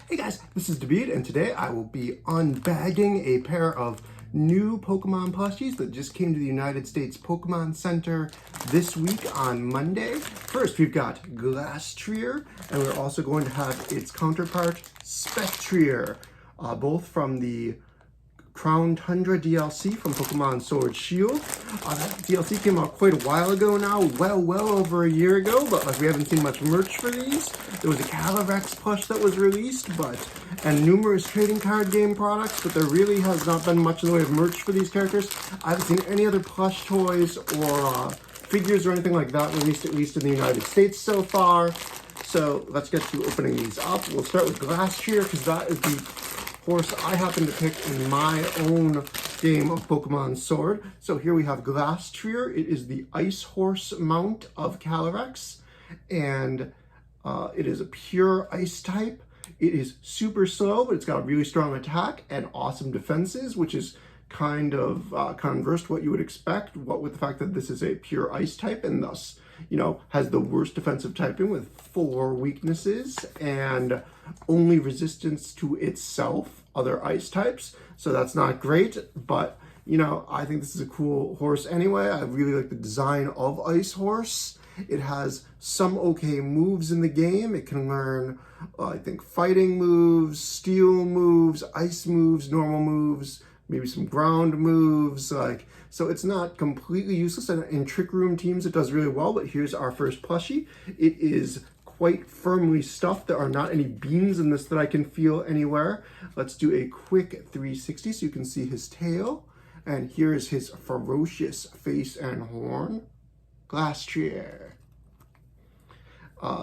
Hey guys, this is David, and today I will be unbagging a pair of new Pokemon plushies that just came to the United States Pokemon Center this week on Monday. First, we've got Glastrier, and we're also going to have its counterpart, Spectrier, both from the Crown Tundra DLC from Pokemon Sword Shield. That DLC came out quite a while ago now, well over a year ago, but we haven't seen much merch for these. There was a Calyrex plush that was released, and numerous trading card game products, but there really has not been much in the way of merch for these characters. I haven't seen any other plush toys or figures or anything like that released, at least in the United States so far. So let's get to opening these up. We'll start with Glastrier, because that is the horse I happen to pick in my own game of Pokemon Sword. So here we have Glastrier. It is the Ice Horse mount of Calyrex, and it is a pure Ice type. It is super slow, but it's got a really strong attack and awesome defenses, which is kind of converse to what you would expect, what with the fact that this is a pure Ice type and thus, you know, has the worst defensive typing with 4 weaknesses and only resistance to itself, other Ice types. So that's not great, but you know, I think this is a cool horse anyway. I really like the design of Ice Horse. It has some okay moves in the game. It can learn, I think, fighting moves, steel moves, ice moves, normal moves, maybe some ground moves, so it's not completely useless. And in Trick Room teams, it does really well, but here's our first plushie. It is quite firmly stuffed. There are not any beans in this that I can feel anywhere. Let's do a quick 360 so you can see his tail. And here is his ferocious face and horn. Glastrier.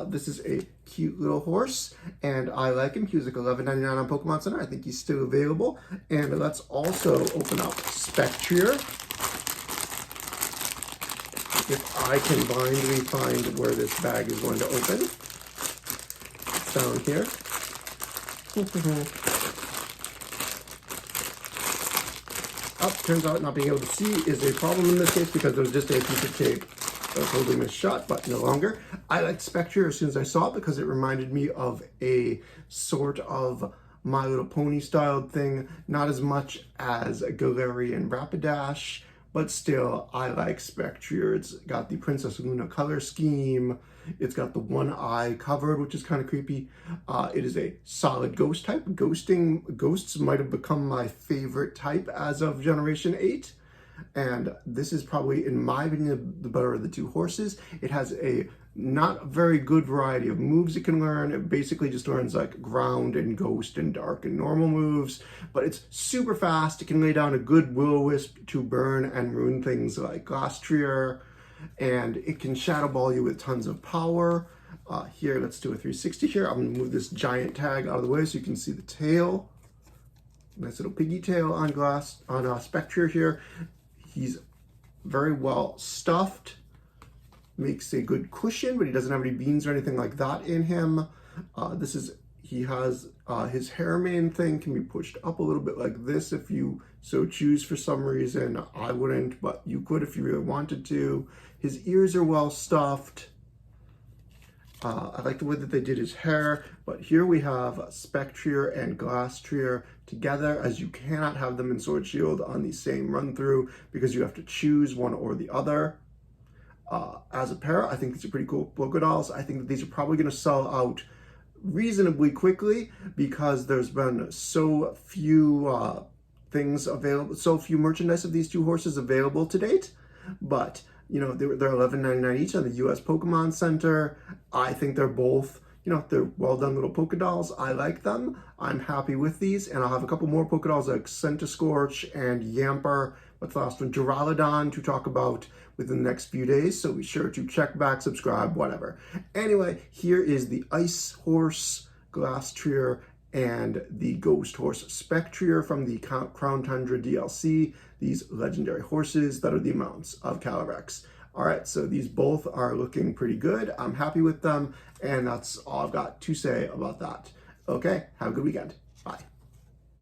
This is a cute little horse, and I like him. He was like $11.99 on Pokemon Center. I think he's still available. And let's also open up Spectrier. If I can blindly find where this bag is going to open. It's down here. Turns out not being able to see is a problem in this case because there's just a piece of tape that was holding this shut, but no longer. I liked Spectre as soon as I saw it because it reminded me of a sort of My Little Pony styled thing, not as much as Galarian and Rapidash, but still, I like Spectrier. It's got the Princess Luna color scheme. It's got the one eye covered, which is kind of creepy. It is a solid ghost type. Ghosts might have become my favorite type as of Generation 8. And this is probably, in my opinion, the better of the two horses. It has a not very good variety of moves it can learn. It basically just learns like ground and ghost and dark and normal moves, but it's super fast. It can lay down a good Will-O-Wisp to burn and ruin things like Glastrier, and it can Shadow Ball you with tons of power. Here, let's do a 360 here. I'm gonna move this giant tag out of the way so you can see the tail. Nice little piggy tail on Spectrier here. He's very well stuffed. Makes a good cushion, but he doesn't have any beans or anything like that in him. He has his hair mane thing can be pushed up a little bit like this if you so choose for some reason. I wouldn't, but you could if you really wanted to. His ears are well stuffed. I like the way that they did his hair, but here we have Spectrier and Glastrier together, as you cannot have them in Sword Shield on the same run through because you have to choose one or the other. As a pair, I think these are pretty cool Pokedolls. I think that these are probably going to sell out reasonably quickly because there's been so few things available, so few merchandise of these two horses available to date. But you know, they're $11.99 each on the US Pokemon Center. I think they're both, you know, they're well done little Pokedolls. I like them. I'm happy with these, and I'll have a couple more Pokedolls like Scorch and Yamper, but the last one, Duraludon, to talk about within the next few days, so be sure to check back, subscribe, whatever. Anyway, here is the Ice Horse Glastrier and the Ghost Horse Spectrier from the Crown Tundra DLC, these legendary horses that are the mounts of Calyrex. All right, so these both are looking pretty good. I'm happy with them, and that's all I've got to say about that. Okay, have a good weekend.